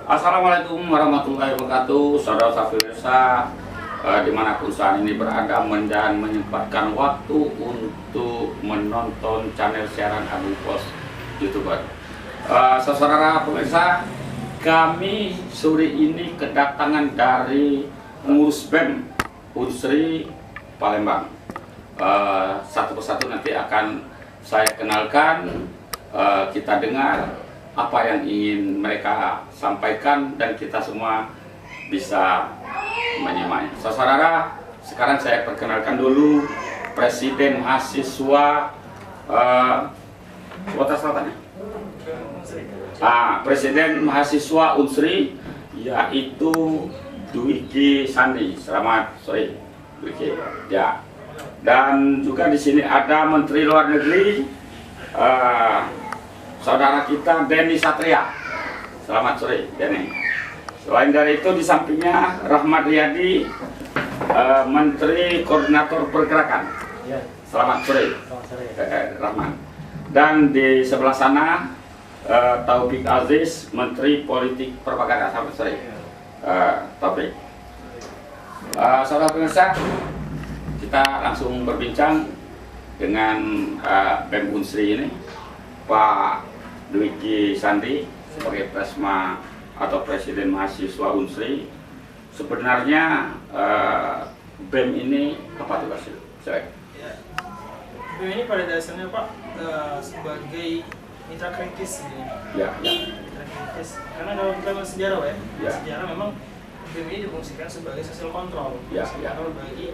Assalamualaikum warahmatullahi wabarakatuh, saudara Safirsa, dimanapun saat ini berada dan menyempatkan waktu untuk menonton channel siaran Agung Pos YouTuber. Saudara pemirsa, kami sore ini kedatangan dari pengurus BEM Unsri Palembang. Satu persatu nanti akan saya kenalkan, kita dengar apa yang ingin mereka sampaikan dan kita semua bisa menyimaknya. Saudara, sekarang saya perkenalkan dulu Presiden Mahasiswa Sumatera Selatan. Presiden Mahasiswa Unsri, yaitu Dwiki Sandi. Selamat sore, Dwiki. Ya. Dan juga di sini ada Menteri Luar Negeri, saudara kita Denny Satria. Selamat sore, Denny. Selain dari itu di sampingnya Rahmat Riyadi, Menteri Koordinator Pergerakan. Selamat sore, Rahmat. Dan di sebelah sana Taufik Aziz, Menteri Politik Propaganda. Selamat sore, Taufik. Saudara pemirsa, kita langsung berbincang dengan BEM Unsri ini, Pak Dwiki Sandi sebagai Presma atau Presiden Mahasiswa Unsri. Sebenarnya BEM ini apa tugasnya? BEM ini pada dasarnya Pak sebagai mitra kritis. Mitra kritis. Karena kalau kita sejarah Pak sejarah memang BEM ini difungsikan sebagai social control, control bagi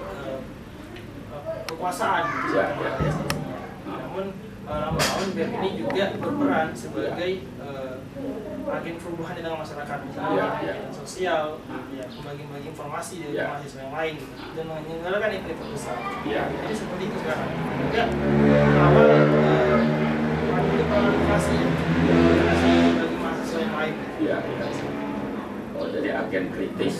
kekuasaan. Namun lama-lama BEM ini juga berperan sebagai agen perubahan di tengah masyarakat, misalnya kegiatan sosial, membagi-bagi informasi dari mahasiswa yang lain, dan menyelenggarakan event besar. Jadi seperti itu sekarang. Juga awal untuk komunikasi bagi mahasiswa yang lain. Oh, jadi agen kritis.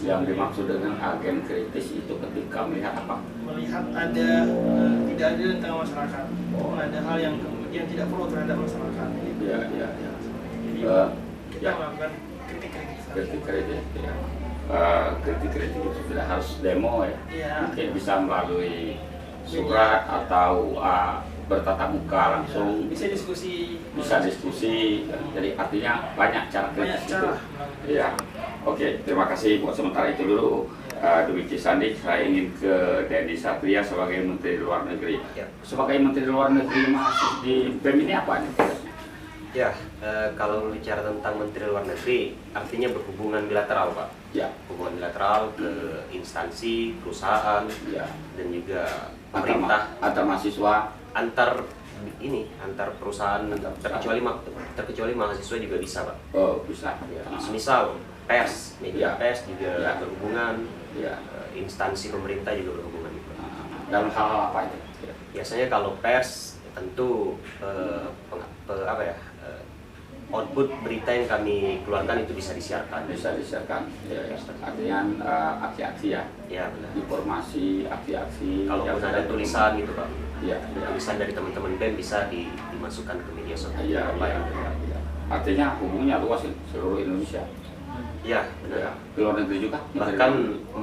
Yang dimaksud dengan agen kritis itu ketika melihat apa? Melihat ada tidak adil di tengah masyarakat, ada hal yang kemudian tidak perlu terhadap masyarakat. Jadi kita melakukan kritik-kritik. Kritik-kritik itu tidak harus demo ya. Mungkin bisa melalui surat atau bertatap muka langsung. Bisa diskusi. Jadi artinya banyak cara kritis itu. Oke, terima kasih buat sementara itu dulu. Dwiki Sandi, saya ingin ke Denny Satria sebagai Menteri Luar Negeri. Sebagai Menteri Luar Negeri masuk di BEM ini apa nih? Kalau bicara tentang Menteri Luar Negeri, artinya berhubungan bilateral, Pak. Hubungan bilateral ke instansi, perusahaan, dan juga pemerintah, antar mahasiswa, antar perusahaan, terkecuali mahasiswa juga bisa, Pak. Oh, bisa. Misal pers, media pers juga berhubungan, instansi pemerintah juga berhubungan. Dalam hal apa itu? Biasanya kalau pers tentu output berita yang kami keluarkan itu bisa disiarkan. Artinya aksi-aksi benar. Informasi, aksi-aksi. Kalau ada tulisan gitu Pak, tulisan dari teman-teman BEM bisa dimasukkan ke media sosial. Artinya hubungannya luas seluruh Indonesia. Benar. Di luar negeri juga. Bahkan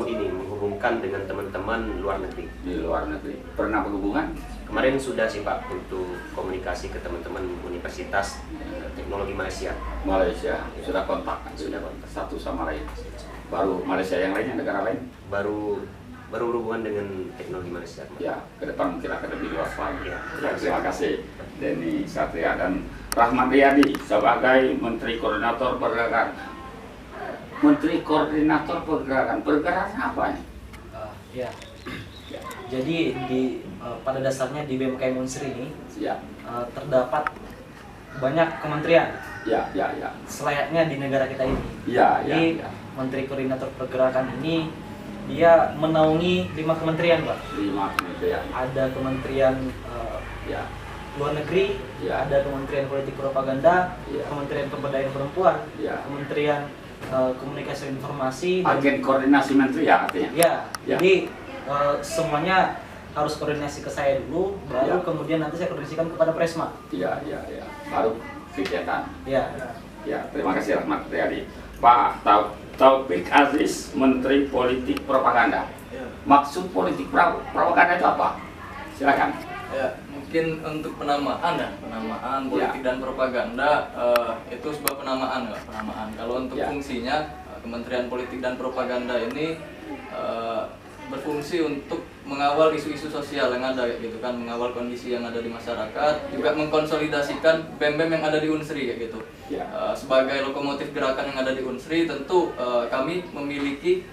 ini menghubungkan dengan teman-teman luar negeri. Di luar negeri. Pernah berhubungan? Kemarin sudah sih Pak untuk komunikasi ke teman-teman Universitas Teknologi Malaysia. Sudah kontak satu sama lain. Baru Malaysia, yang lainnya negara lain? Baru berhubungan dengan teknologi Malaysia. Ke depan mungkin akan lebih luas lagi. Terima kasih Denny Satria dan Rahmat Riyadi sebagai Menteri Koordinator Pergerakan. Menteri Koordinator Pergerakan apa nih? Jadi pada dasarnya di BMKM Unsri ini terdapat banyak kementerian. Selayaknya di negara kita ini. Jadi Menteri Koordinator Pergerakan ini dia menaungi 5 kementerian, Pak. 5 kementerian. Ada Kementerian Luar Negeri, ada Kementerian Politik Propaganda, Kementerian Pemberdayaan Perempuan, Kementerian Komunikasi dan Informasi. Agen koordinasi menteri artinya. Jadi semuanya harus koordinasi ke saya dulu, baru kemudian nanti saya koordinasikan kepada Presma. Baru kegiatan. Ya, terima kasih Rahmat Riyadi. Pak Taufik Aziz, Menteri Politik Propaganda. Ya. Maksud politik propaganda itu apa? Silakan. Ya, mungkin untuk penamaan politik dan propaganda itu sebuah penamaan. Kalau untuk fungsinya Kementerian Politik dan Propaganda ini berfungsi untuk mengawal isu-isu sosial yang ada gitu kan, mengawal kondisi yang ada di masyarakat, juga mengkonsolidasikan BEM-BEM yang ada di Unsri kayak gitu. Sebagai lokomotif gerakan yang ada di Unsri, tentu kami memiliki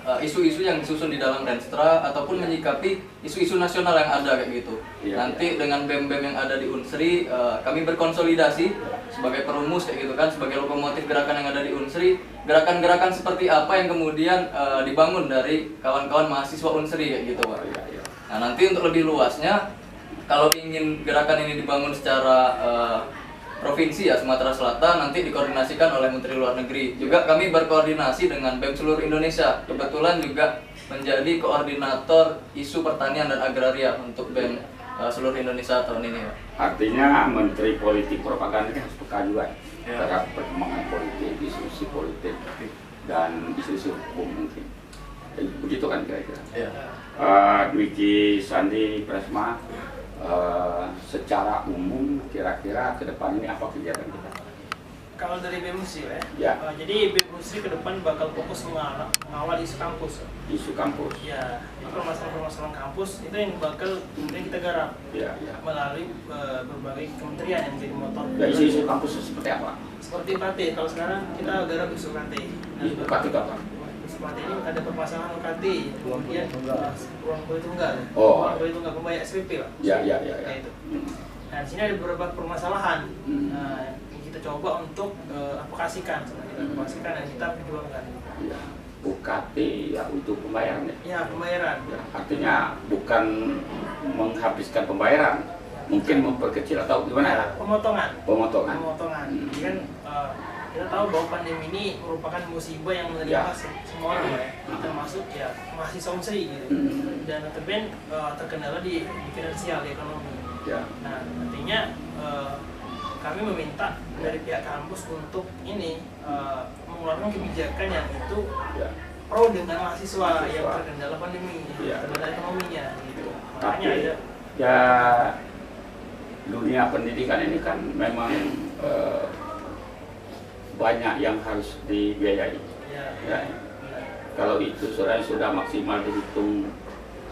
isu-isu yang disusun di dalam Renstra ataupun menyikapi isu-isu nasional yang ada kayak gitu. Nanti dengan BEM-BEM yang ada di Unsri, kami berkonsolidasi sebagai perumus kayak gitu kan, sebagai lokomotif gerakan yang ada di Unsri. Gerakan-gerakan seperti apa yang kemudian dibangun dari kawan-kawan mahasiswa Unsri kayak gitu, Pak. Nah, nanti untuk lebih luasnya, kalau ingin gerakan ini dibangun secara provinsi ya Sumatera Selatan, nanti dikoordinasikan oleh Menteri Luar Negeri. Juga kami berkoordinasi dengan BEM seluruh Indonesia. Kebetulan juga menjadi koordinator isu pertanian dan agraria untuk BEM seluruh Indonesia tahun ini, Pak. Artinya Menteri Politik Propaganda harus peka juga terhadap perkembangan politik, isu-isu politik dan isu-isu hukum mungkin. Begitu kan kira-kira. Dwiki Sandi Presma, secara umum kira-kira ke depan ini apa kegiatan kita? Kalau dari BEM Unsri jadi BEM Unsri ke depan bakal fokus mengawal isu kampus. Isu kampus. Ya, permasalahan kampus itu yang bakal kemudian kita garap melalui berbagai kementerian yang menjadi motor. Ya, isu kampus seperti apa? Seperti UKT. Kalau sekarang kita garap isu UKT. UKT itu apa? Seperti ini ada permasalahan UKT, kemudian ruang kuliah tunggal. Ruang kuliah tunggal pembayar SPP, Pak. Ya. Itu. Nah, di sini ada beberapa permasalahan. Nah, kita coba untuk advokasikan, dan kita perjuangkan. UKT ya untuk pembayaran ya? Ya, pembayaran. Artinya bukan menghabiskan pembayaran, mungkin memperkecil atau gimana? Pemotongan. Jadi kan kita tahu bahwa pandemi ini merupakan musibah yang menimpa semua orang ya, termasuk ya mahasiswa Unsri gitu. Dan terben terkendala di finansial, di ekonomi. Nah, artinya kami meminta dari pihak kampus untuk mengeluarkan kebijakan yang itu pro dengan mahasiswa yang terkendala pandemi, terkendala ekonominya gitu. Makanya ada dunia pendidikan ini kan memang banyak yang harus dibiayai. Kalau itu sudah maksimal dihitung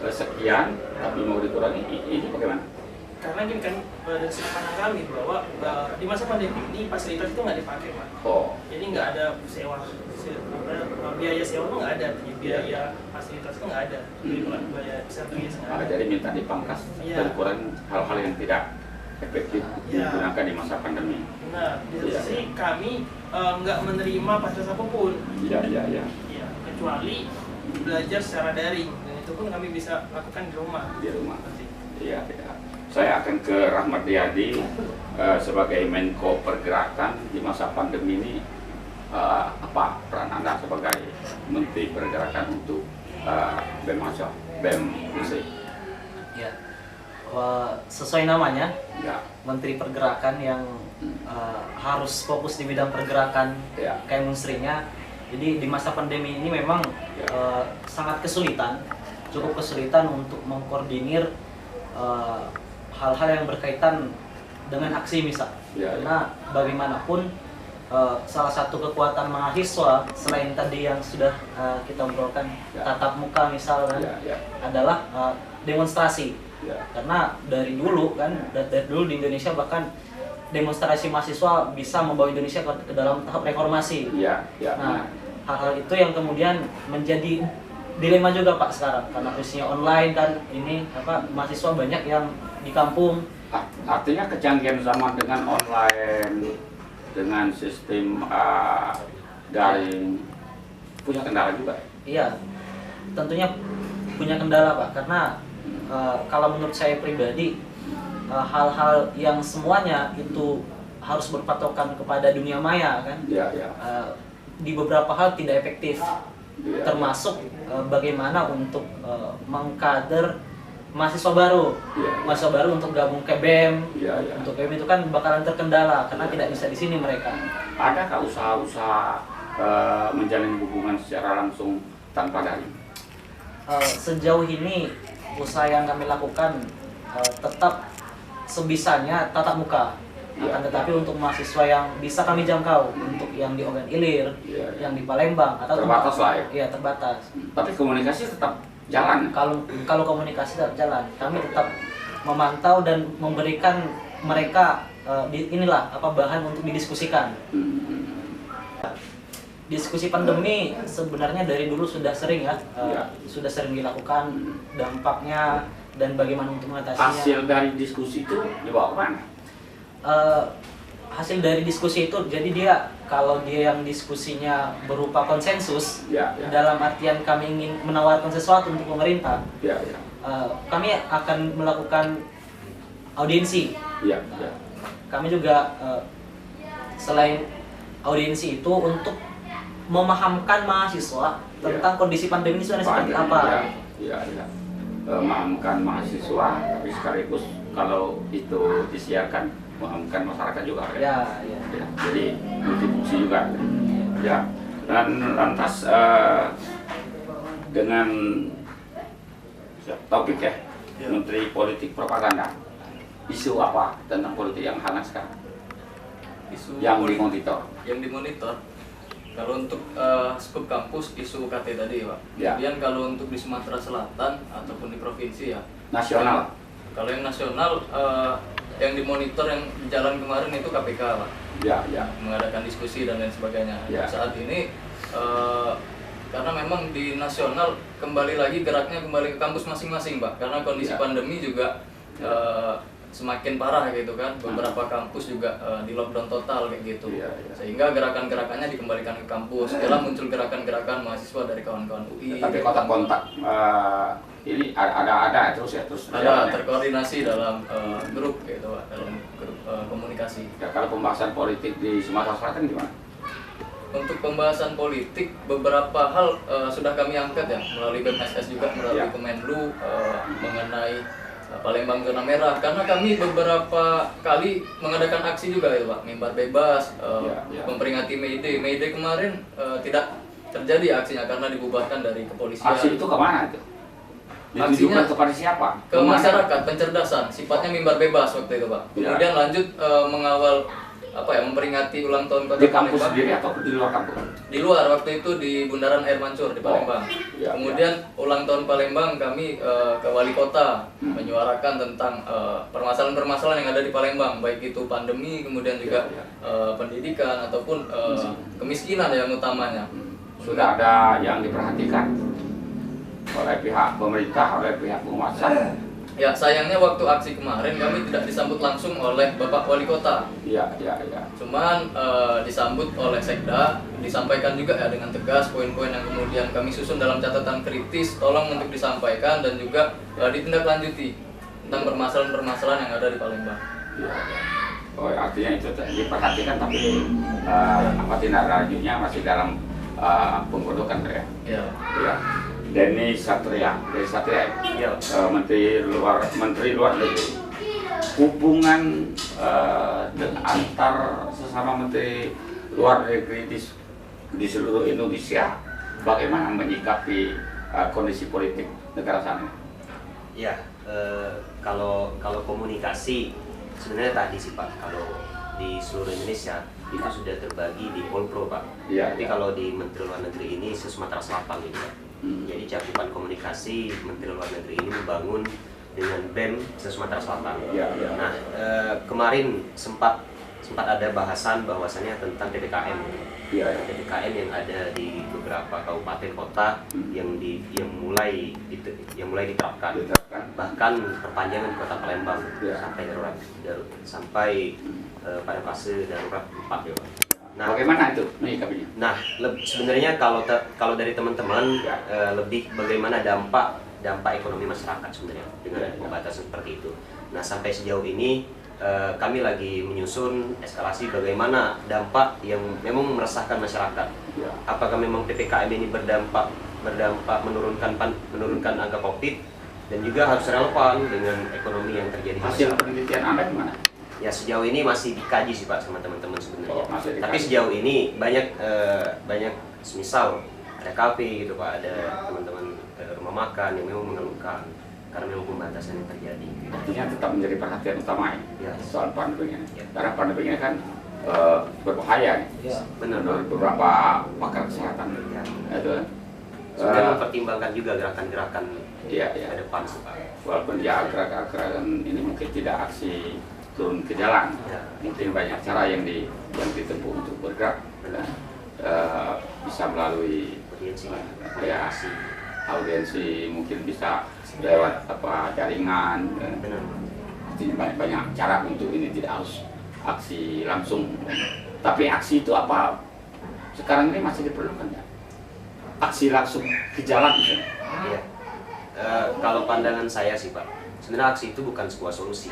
sekian, tapi mau dikurangi, ini bagaimana? Karena gini kan, dari sudut pandang kami bahwa di masa pandemi ini fasilitas itu nggak dipakai, Pak. Jadi nggak ada biaya sewa itu nggak ada, biaya fasilitas itu nggak ada, biaya servis nggak ada. Jadi minta dipangkas dan dikurangi hal-hal yang tidak efektif digunakan di masa pandemi. Nah, di sisi kami nggak menerima fasilitas apapun. Kecuali belajar secara daring, dan itu pun kami bisa lakukan di rumah. Iya. Saya akan ke Rahmat Riyadi sebagai Menko Pergerakan di masa pandemi ini. Apa peran Anda sebagai Menteri Pergerakan untuk BEM Unsri? Ya, sesuai namanya, Menteri Pergerakan yang harus fokus di bidang pergerakan kayak Unsrinya. Jadi di masa pandemi ini memang sangat cukup kesulitan untuk mengkoordinir hal-hal yang berkaitan dengan aksi misal. Karena bagaimanapun salah satu kekuatan mahasiswa selain tadi yang sudah kita obrolkan tatap muka misalnya adalah demonstrasi. Karena dari dulu di Indonesia bahkan demonstrasi mahasiswa bisa membawa Indonesia ke dalam tahap reformasi. Nah, hal-hal itu yang kemudian menjadi dilema juga Pak sekarang, karena khususnya online kan ini mahasiswa banyak yang di kampung. Artinya kecanggihan zaman dengan online, dengan sistem daring punya kendala juga. Iya, tentunya punya kendala Pak, karena kalau menurut saya pribadi hal-hal yang semuanya itu harus berpatokan kepada dunia maya kan. Di beberapa hal tidak efektif, termasuk bagaimana untuk mengkader mahasiswa baru. Mahasiswa baru untuk gabung ke BEM. Untuk BEM itu kan bakalan terkendala karena tidak bisa di sini mereka. Adakah usaha-usaha menjalin hubungan secara langsung tanpa daring? Sejauh ini usaha yang kami lakukan tetap sebisanya tatap muka. Akan tetapi untuk mahasiswa yang bisa kami jangkau, untuk yang di Ogan Ilir, yang di Palembang atau terbatas lah ya. Iya, terbatas. Tapi komunikasi tetap jalan. Kalau komunikasi tetap jalan, kami tetap memantau dan memberikan mereka bahan untuk didiskusikan. Diskusi pandemi sebenarnya dari dulu sudah sering sudah sering dilakukan, dampaknya dan bagaimana untuk mengatasinya. Hasil dari diskusi itu dibawa kemana? Hasil dari diskusi itu, jadi dia kalau dia yang diskusinya berupa konsensus, dalam artian kami ingin menawarkan sesuatu untuk pemerintah, kami akan melakukan audiensi. Kami juga selain audiensi itu untuk memahamkan mahasiswa tentang kondisi pandemi ini sebenarnya seperti apa. Memahamkan mahasiswa, tapi sekaligus kalau itu disiarkan memahamkan masyarakat juga. Jadi multifungsi juga. Dan lantas dengan topik Menteri Politik Propaganda, isu apa tentang politik yang hangat sekarang? Isu yang dimonitor. Kalau untuk skup kampus isu UKT tadi Pak. Kemudian kalau untuk di Sumatera Selatan ataupun di provinsi nasional. Kalau yang nasional yang dimonitor yang jalan kemarin itu KPK Pak. Mengadakan diskusi dan lain sebagainya. Saat ini karena memang di nasional kembali lagi geraknya kembali ke kampus masing-masing Pak. Karena kondisi pandemi juga semakin parah gitu kan, beberapa kampus juga di lockdown total kayak gitu, sehingga gerakan-gerakannya dikembalikan ke kampus. Setelah muncul gerakan-gerakan mahasiswa dari kawan-kawan UI. Tapi kontak-kontak ini ada terus ada terkoordinasi dalam grup gitu Pak, dalam grup komunikasi. Kalau pembahasan politik di Sumatera Selatan gimana? Untuk pembahasan politik beberapa hal sudah kami angkat melalui BMSS juga, melalui Kemenlu mengenai Palembang zona merah, karena kami beberapa kali mengadakan aksi juga ya Pak, mimbar bebas, memperingati May Day kemarin tidak terjadi aksinya karena dibubarkan dari kepolisian. Aksi itu kemana itu? Aksinya kepada siapa? Ke masyarakat, pencerdasan, sifatnya mimbar bebas waktu itu Pak. Kemudian lanjut mengawal memperingati ulang tahun Kota di kampus Palembang. Sendiri atau di luar kampus? Di luar, waktu itu di Bundaran Air Mancur di Palembang. Kemudian ulang tahun Palembang kami ke wali kota menyuarakan tentang permasalahan-permasalahan yang ada di Palembang, baik itu pandemi, kemudian juga pendidikan ataupun kemiskinan yang utamanya. Sudah ada yang diperhatikan oleh pihak pemerintah, oleh pihak penguasa? Ya, sayangnya waktu aksi kemarin kami tidak disambut langsung oleh Bapak Wali Kota. Cuman disambut oleh Sekda, disampaikan juga dengan tegas poin-poin yang kemudian kami susun dalam catatan kritis, tolong untuk disampaikan dan juga ditindaklanjuti tentang permasalahan-permasalahan yang ada di Palembang. Oh, artinya itu diperhatikan, tapi tindak lanjutnya masih dalam penggodokan ya. Denny Satria, Menteri Luar Negeri. Hubungan antar sesama Menteri Luar Negeri di seluruh Indonesia, bagaimana menyikapi kondisi politik negara sana? Kalau komunikasi sebenarnya tadi sih Pak, kalau di seluruh Indonesia itu sudah terbagi di Polpro Pak. Tapi kalau di Menteri Luar Negeri ini Sumatera Selatan gitu Pak. Jadi cakupan komunikasi Menteri Luar Negeri ini membangun dengan BEM Sumatera Selatan. Nah, kemarin sempat ada bahasan bahwasannya tentang PPKM. PPKM yang ada di beberapa kabupaten kota yang mulai diterapkan. Bahkan perpanjangan Kota Palembang sampai darurat sampai pada fase darurat 4 ya Pak. Nah, bagaimana itu menyikapinya? Nah, sebenarnya kalau dari teman-teman lebih bagaimana dampak ekonomi masyarakat sebenarnya dengan pembatasan seperti itu. Nah, sampai sejauh ini kami lagi menyusun eskalasi bagaimana dampak yang memang meresahkan masyarakat. Apakah memang PPKM ini berdampak menurunkan angka COVID dan juga harus relevan dengan ekonomi yang terjadi. Hasil penelitian Anda gimana? Ya sejauh ini masih dikaji sih Pak sama teman-teman sebenarnya. Tapi dikaji. sejauh ini banyak semisal ada kafe gitu Pak, ada teman-teman rumah makan yang memang mengeluhkan karena memang pembatasan yang terjadi. Artinya tetap menjadi perhatian utama ya soal pandemi ini. Ya. Karena pandemi ini kan berbahaya. Ya, benar. Menurut beberapa pakar kesehatan. Ya. Itu. Sebenarnya mempertimbangkan juga gerakan-gerakan Iya. ke depan sih Pak. Walaupun ya gerakan ini mungkin tidak aksi turun ke jalan, Ya. mungkin banyak cara yang ditempuh untuk bergerak. Bisa melalui audiensi, mungkin bisa lewat jaringan. Artinya banyak cara untuk ini, tidak harus aksi langsung. Tapi aksi itu apa? Sekarang ini masih diperlukan ya? Aksi langsung ke jalan misalnya. Iya. Kalau pandangan saya sih Pak, sebenarnya aksi itu bukan sebuah solusi,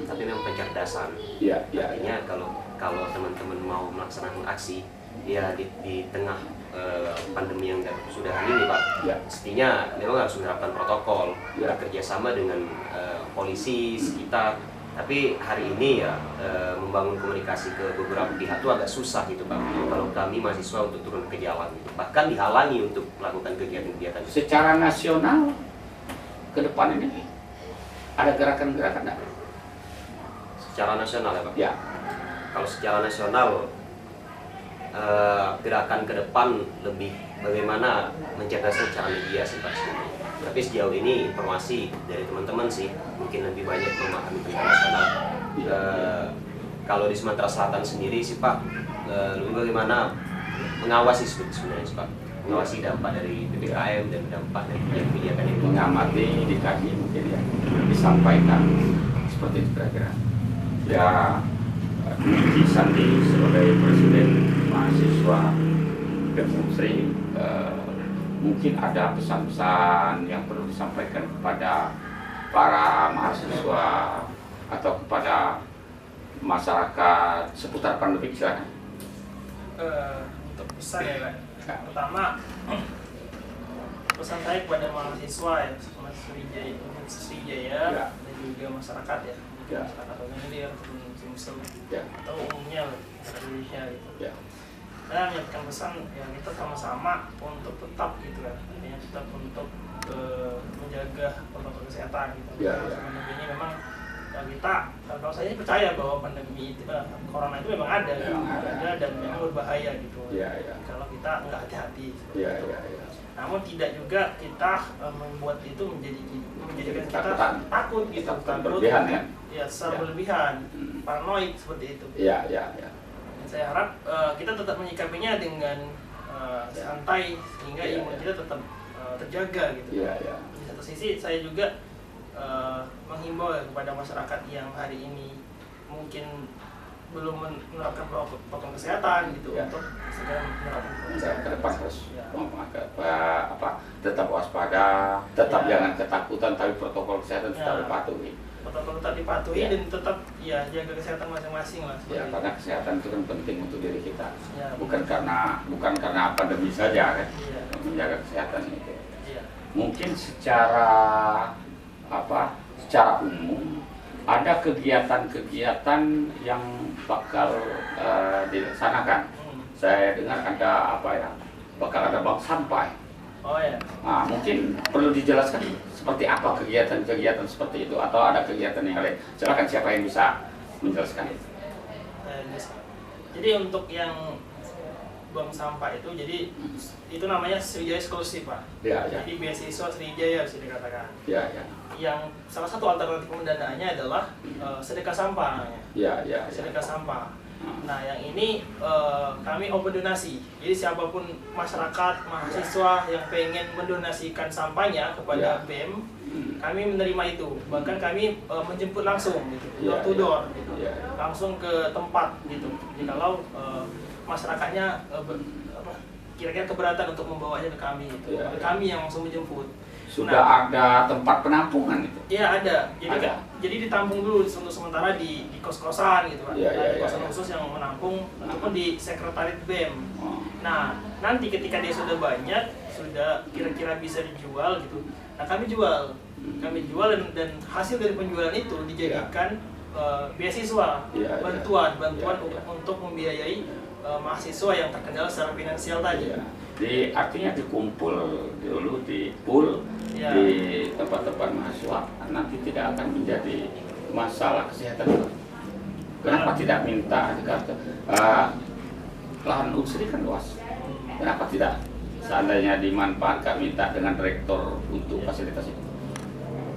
tapi memang pencerdasan. Iya. Artinya kalau teman-teman mau melaksanakan aksi, ya di tengah pandemi yang sudah ini Pak, mestinya memang harus menerapkan protokol, bekerja sama dengan polisi sekitar. Tapi hari ini ya membangun komunikasi ke beberapa pihak itu agak susah gitu Pak. Kalau kami mahasiswa untuk turun ke jalan, gitu. Bahkan dihalangi untuk melakukan kegiatan-kegiatan. Secara nasional ke depan ini ada gerakan-gerakan enggak? Secara nasional ya Pak? Ya. Kalau secara nasional gerakan ke depan lebih bagaimana mencerdaskan cara media sih Pak sebenarnya. Tapi sejauh ini informasi dari teman-teman sih mungkin lebih banyak memahami berita nasional. Kalau di Sumatera Selatan sendiri sih Pak, lebih bagaimana mengawasi sebenarnya sih Pak, mengawasi dampak dari PPKM dan dampak dari kebijakan yang mengamati, dikaji mungkin ya, disampaikan seperti itu kira-kira. Ya, Dwi Sandi sebagai presiden mahasiswa Unsri, mungkin ada pesan-pesan yang perlu disampaikan kepada para mahasiswa atau kepada masyarakat seputar pandemi, silakan. Untuk pesan ya Pak. Pertama, pesan saya kepada mahasiswa ya, Mas Sriwijaya dan juga masyarakat ya, masyarakat organisir ataupun Muslim atau umumnya Indonesia gitu. Saya menyampaikan pesan ya, kita sama-sama untuk tetap gitu kan, artinya tetap untuk menjaga protokol kesehatan gitu. Pandemi ini memang kita, kalau saya percaya bahwa pandemi itu, corona itu memang ada, dan memang berbahaya gitu. Kalau kita nggak hati-hati. Namun tidak juga kita membuat itu menjadikan kita takut gitu, takut ya, secara berlebihan, paranoid seperti itu. Dan saya harap kita tetap menyikapinya dengan santai sehingga imun kita tetap terjaga gitu. Di satu sisi saya juga menghimbau kepada masyarakat yang hari ini mungkin belum menerapkan protokol kesehatan gitu untuk segera menerapkan protokol kesehatan. Ke depan harus tetap waspada, tetap jangan ketakutan, tapi protokol kesehatan tetap dipatuhi. Protokol tetap dipatuhi dan tetap ya jaga kesehatan masing-masing lah. Karena kesehatan itu kan penting untuk diri kita, bukan karena pandemi saja kan, menjaga kesehatan itu. Mungkin secara umum ada kegiatan-kegiatan yang bakal dilaksanakan. Saya dengar ada bakal ada bank sampah. Nah, mungkin perlu dijelaskan seperti apa kegiatan-kegiatan seperti itu, atau ada kegiatan yang lain. Silakan, siapa yang bisa menjelaskan itu? Jadi untuk yang bank sampah itu, jadi itu namanya Sriwijaya Eksklusif Pak. Jadi beasiswa Sriwijaya bisa dikatakan. Yang salah satu alternatif pendanaannya adalah sedekah sampah namanya. Sedekah sampah. Nah yang ini kami open donasi. Jadi siapapun masyarakat, mahasiswa yang pengen mendonasikan sampahnya kepada BEM, kami menerima itu. Bahkan kami menjemput langsung gitu, door to door gitu. Langsung ke tempat gitu. Jadi kalau masyarakatnya kira-kira keberatan untuk membawanya ke kami gitu. Kami yang langsung menjemput. Sudah ada tempat penampungan itu? Iya ada. Jadi ditampung dulu untuk sementara di kos-kosan gitu kan. Di kosan khusus yang menampung ataupun di sekretariat BEM. Nah, nanti ketika dia sudah banyak, sudah kira-kira bisa dijual gitu. Nah, kami jual kami jual dan hasil dari penjualan itu dijadikan beasiswa, bantuan untuk membiayai mahasiswa yang terkendala secara finansial tadi. Jadi artinya dikumpul dulu di pool di tempat-tempat mahasiswa, nanti tidak akan menjadi masalah kesehatan. Kenapa tidak minta lahan Unsri kan luas, kenapa tidak seandainya dimanfaatkan minta dengan rektor untuk fasilitas itu?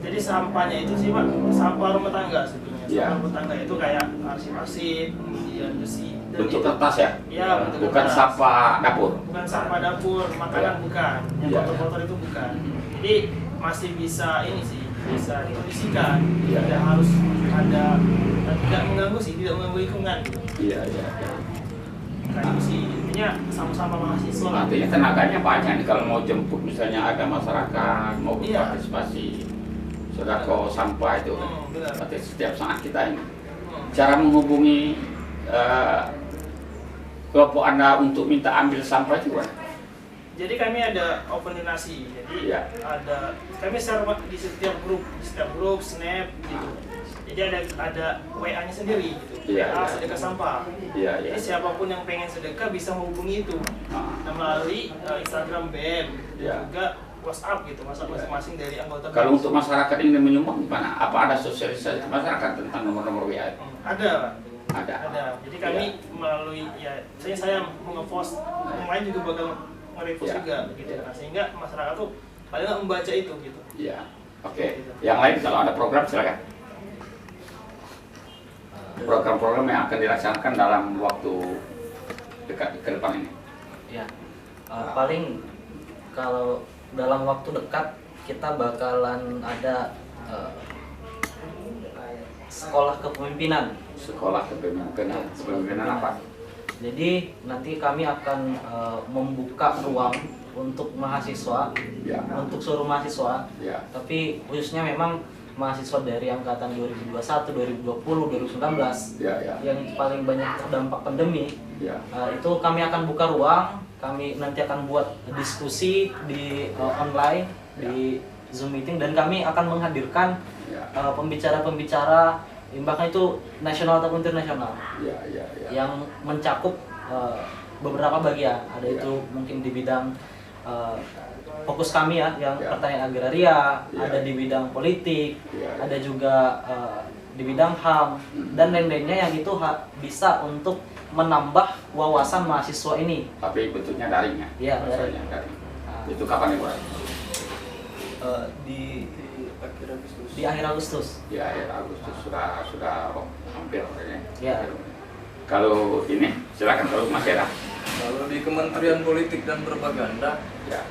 Jadi sampahnya itu sih Pak, sampah rumah tangga sebenarnya. Sampah rumah tangga itu kayak arsip-arsip, kemudian besi. Bentuk kertas ya? Iya, bentuk bukan kertas. sampah dapur? Bukan sampah dapur, makanan bukan. Yang kotor-kotor itu bukan. Jadi masih bisa ini sih, bisa dikondisikan. Tidak harus ada, tidak mengganggu sih, tidak mengganggu lingkungan. Iya. Kayak itu sih, intinya sama-sama mahasiswa. Artinya tenaganya banyak nih kalau mau jemput misalnya ada masyarakat, mau berpartisipasi. Sodako sampah itu, berarti setiap saat kita ini. Cara menghubungi kelompok Anda untuk minta ambil sampah itu kan? Jadi kami ada open donasi, jadi ada kami share di setiap grup Snap gitu. Jadi ada WA-nya sendiri gitu. WA sedekah sampah. Jadi siapapun yang pengen sedekah bisa menghubungi itu. Melalui Instagram BM dan juga WhatsApp gitu, masing-masing dari anggota. Kalau untuk masyarakat ingin menyumbang gimana? Apa ada sosialisasi masyarakat tentang nomor-nomor WA? Ada. Jadi kami melalui saya mengepost, yang lain juga bakal nge-repost juga gitu. Nah, sehingga masyarakat tuh paling nggak membaca itu gitu. Iya. Oke. Yang lain kalau ada program silakan. Program-program yang akan dilaksanakan dalam waktu dekat ke depan ini. Ya. Paling kalau dalam waktu dekat kita bakalan ada sekolah kepemimpinan. Sekolah kepemimpinan. Kepemimpinan apa? Jadi nanti kami akan membuka ruang untuk mahasiswa, untuk seluruh mahasiswa. Tapi khususnya memang mahasiswa dari angkatan 2021, 2020, 2019 yang paling banyak terdampak pandemi. Itu kami akan buka ruang. Kami nanti akan buat diskusi di online, di Zoom meeting, dan kami akan menghadirkan pembicara-pembicara, bahkan itu nasional ataupun internasional, yang mencakup beberapa bagian. Ada itu mungkin di bidang fokus kami yang pertanian agraria, ada di bidang politik, ada juga di bidang HAM, dan lain-lainnya yang itu bisa untuk menambah wawasan mahasiswa ini. Tapi bentuknya daring ya? Iya, daring. Itu kapan ya, di akhir Agustus. Di akhir Agustus sudah hampir kayaknya. Ya. Kalau ini silakan kalau masih ada. Kalau di Kementerian Politik dan Propaganda,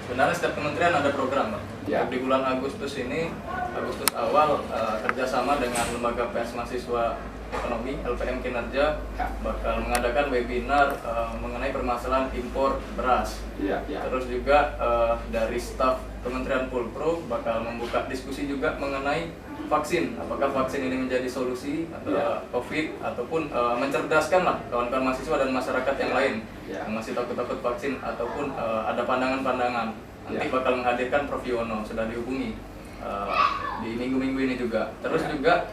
sebenarnya setiap kementerian ada program, Pak. Di bulan Agustus ini, Agustus awal kerjasama dengan Lembaga Pers Mahasiswa Ekonomi LPM Kinerja bakal mengadakan webinar mengenai permasalahan impor beras. Terus juga dari staf Kementerian Pulpro bakal membuka diskusi juga mengenai vaksin. Apakah vaksin ini menjadi solusi COVID ataupun mencerdaskan lah kawan-kawan mahasiswa dan masyarakat yang lain yang masih takut-takut vaksin ataupun ada pandangan-pandangan. Nanti bakal menghadirkan Prof. Yono, sudah dihubungi di minggu-minggu ini juga. Terus juga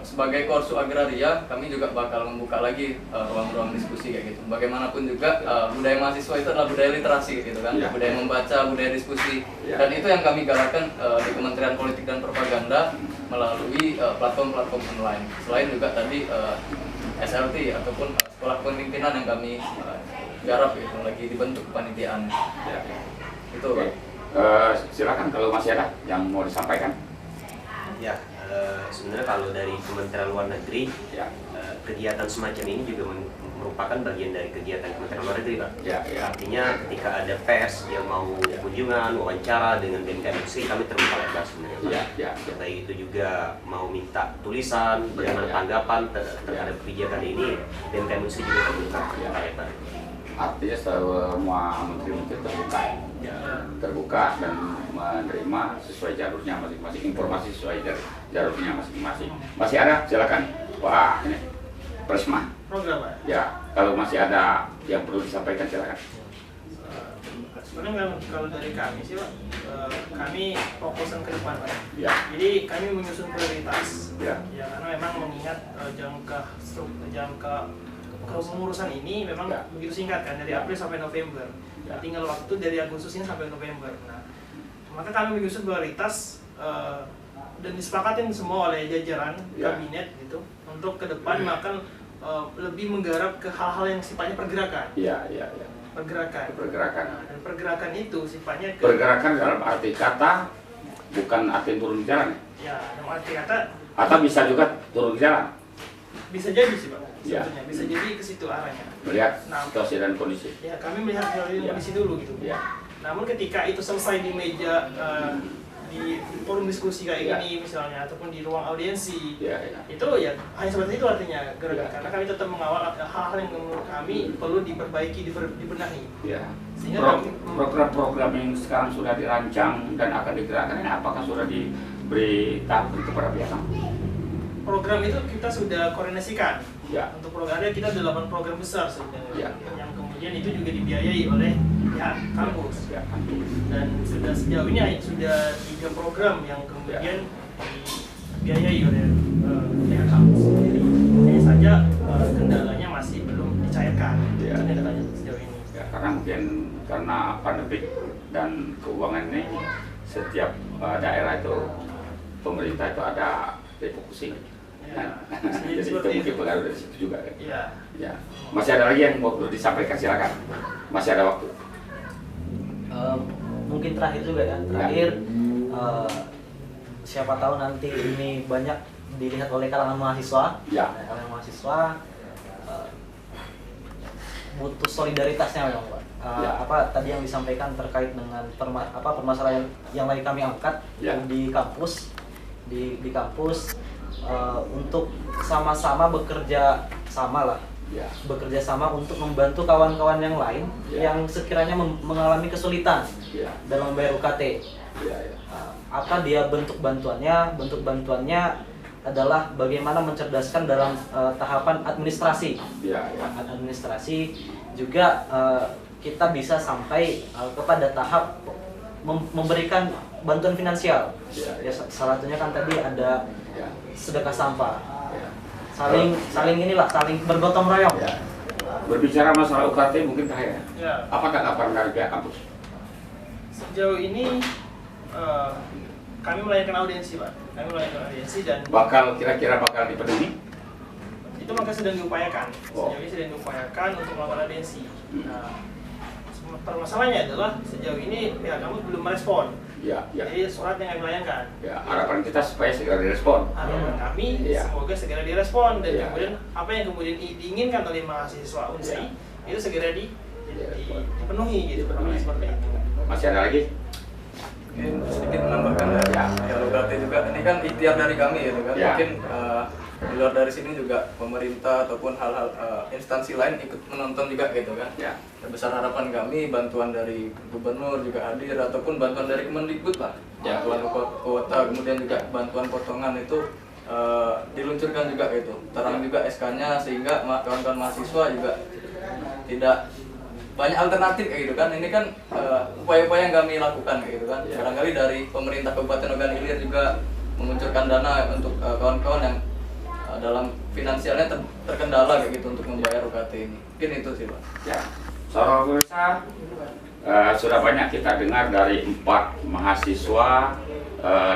sebagai Korsu Agraria, kami juga bakal membuka lagi ruang-ruang diskusi kayak gitu. Bagaimanapun juga budaya mahasiswa itu adalah budaya literasi gitu kan, budaya membaca, budaya diskusi. Dan itu yang kami galakkan di Kementerian Politik dan Propaganda melalui platform-platform online. Selain juga tadi SLT ataupun sekolah kepemimpinan yang kami garap gitu, lagi dibentuk kepanitiaan. Itu Pak. Silakan kalau masih ada yang mau disampaikan. Ya, sebenarnya kalau dari Kementerian Luar Negeri, kegiatan semacam ini juga merupakan bagian dari kegiatan Kementerian Luar Negeri, Pak. Artinya ketika ada pers yang mau kunjungan, wawancara dengan BMKMUNSRI, kami terbuka lebar sebenarnya, Pak. Baik itu juga mau minta tulisan, bagaimana tanggapan terhadap kebijakan ini, BMKMUNSRI juga terbuka lebar. Artinya semua menteri-menteri terbuka dan menerima sesuai jalurnya masing-masing, informasi sesuai jalurnya masing-masing. Masih ada, silakan. Wah, ini Presma. Program, Pak. Ya, kalau masih ada yang perlu disampaikan silakan. Sebenarnya kalau dari kami sih Pak, kami fokusan ke depan Pak. Ya. Jadi kami menyusun prioritas. Ya. Ya karena memang mengingat jangka kepengurusan ini memang begitu singkat kan, dari April sampai November. Ya. Tinggal waktu dari Agustus ini sampai November. Nah, maka kami menyusun prioritas dan disepakatin semua oleh jajaran kabinet gitu untuk ke depan makan lebih menggarap ke hal-hal yang sifatnya pergerakan. Iya. Pergerakan. Pergerakan. Nah, dan pergerakan itu sifatnya pergerakan dalam arti kata bukan arti turun di jalan. Ya, dalam arti kata atau bisa juga turun di jalan. Bisa jadi sih Pak. Ya. Sebetulnya bisa jadi ke situ arahnya. Melihat situasi dan kondisi. Ya, kami melihat kondisi dulu gitu. Ya. Namun ketika itu selesai di meja di forum diskusi kayak gini misalnya ataupun di ruang audiensi, itu ya hanya seperti itu artinya karena kami tetap mengawal hal-hal yang menurut kami perlu diperbaiki, dibenahi. Ya. Sehingga program-program yang sekarang sudah dirancang dan akan digerakkan ini apakah sudah diberi tahap kepada pihak? Program itu kita sudah koordinasikan. Ya. Untuk programnya kita 8 program besar sebenarnya, yang kemudian itu juga dibiayai oleh kampus. Dan sudah sejauh ini sudah 3 program yang kemudian dibiayai oleh pihak kampus sendiri. Hanya saja kendalanya masih belum dicairkan. Kendalanya sejauh ini. Ya, karena mungkin karena pandemi dan keuangan ini setiap daerah itu pemerintah itu ada refocusing. Jadi itu mungkin pengaruh dari situ juga kan. Ya. Masih ada lagi yang mau disampaikan, silakan. Masih ada waktu. Mungkin terakhir juga ya. Siapa tahu nanti ini banyak dilihat oleh kalangan mahasiswa. Kalangan mahasiswa butuh solidaritasnya memang Pak. Apa tadi yang disampaikan terkait dengan permasalahan yang lagi kami angkat di kampus, di kampus. Untuk sama-sama bekerja sama untuk membantu kawan-kawan yang lain yang sekiranya mengalami kesulitan dalam membayar UKT. Apa dia bentuk bantuannya? Bentuk bantuannya adalah bagaimana mencerdaskan dalam tahapan administrasi. Administrasi juga kita bisa sampai kepada tahap memberikan bantuan finansial. Salah satunya kan tadi ada sedekah sampah, saling bergotong royong. Berbicara masalah UKT mungkin terakhir. Apa tanggapan dari pihak kampus? Sejauh ini kami melayangkan audiensi Pak. Kami melayangkan audiensi dan kira-kira bakal dipenuhi? Itu maka sedang diupayakan. Sejauh ini sedang diupayakan untuk melakukan audiensi. Nah, permasalahannya adalah sejauh ini pihak kampus belum merespon. Jadi surat yang kami layangkan. Harapan kita supaya segera direspon. Harapan kami semoga segera direspon dan kemudian apa yang kemudian diinginkan oleh mahasiswa Unsri itu segera dipenuhi gitu. Seperti itu. Masih ada lagi? Mungkin sedikit menambahkan ya berarti juga ini kan ikhtiar dari kami gitu kan. Mungkin di luar dari sini juga pemerintah ataupun hal-hal instansi lain ikut menonton juga gitu kan. Besar harapan kami bantuan dari gubernur juga hadir ataupun bantuan dari Kemendikbud Pak. Bantuan kuota kemudian juga bantuan potongan itu diluncurkan juga gitu. Terang juga SK-nya sehingga kawan-kawan mahasiswa juga tidak banyak alternatif kayak gitu kan. Ini kan upaya-upaya yang kami lakukan kayak gitu kan. Barangkali dari pemerintah Kabupaten Ogan Ilir juga menguncurkan dana untuk kawan-kawan yang dalam finansialnya terkendala kayak gitu untuk membayar UKT ini. Mungkin itu sih Pak. Saudara pemirsa, sudah banyak kita dengar dari 4 mahasiswa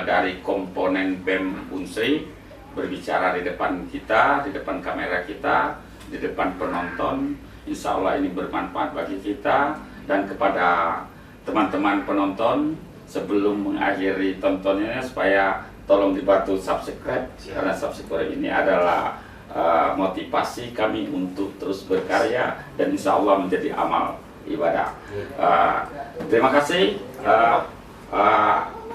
dari komponen BEM Unsri berbicara di depan kita, di depan kamera kita, di depan penonton. Insya Allah ini bermanfaat bagi kita dan kepada teman-teman penonton. Sebelum mengakhiri tontonnya supaya tolong dibantu subscribe karena subscribe ini adalah motivasi kami untuk terus berkarya dan insya Allah menjadi amal ibadah. Terima kasih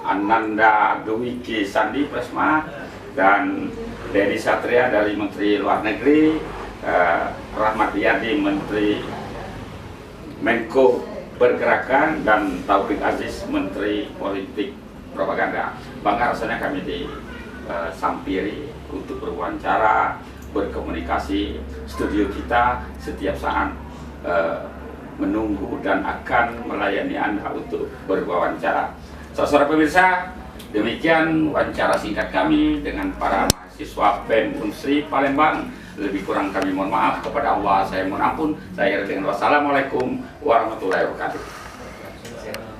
Ananda Dwiki Sandi Presma dan Denny Satria dari Menteri Luar Negeri, Rahmat Yadi Menteri Menko Pergerakan dan Taufik Aziz Menteri Politik Propaganda. Bangga rasanya kami disampiri untuk berwawancara, berkomunikasi. Studio kita setiap saat menunggu dan akan melayani Anda untuk berwawancara. Saudara pemirsa, demikian wawancara singkat kami dengan para mahasiswa BEM Unsri Palembang. Lebih kurang kami mohon maaf, kepada Allah saya mohon ampun. Saya dengan wassalamualaikum warahmatullahi wabarakatuh.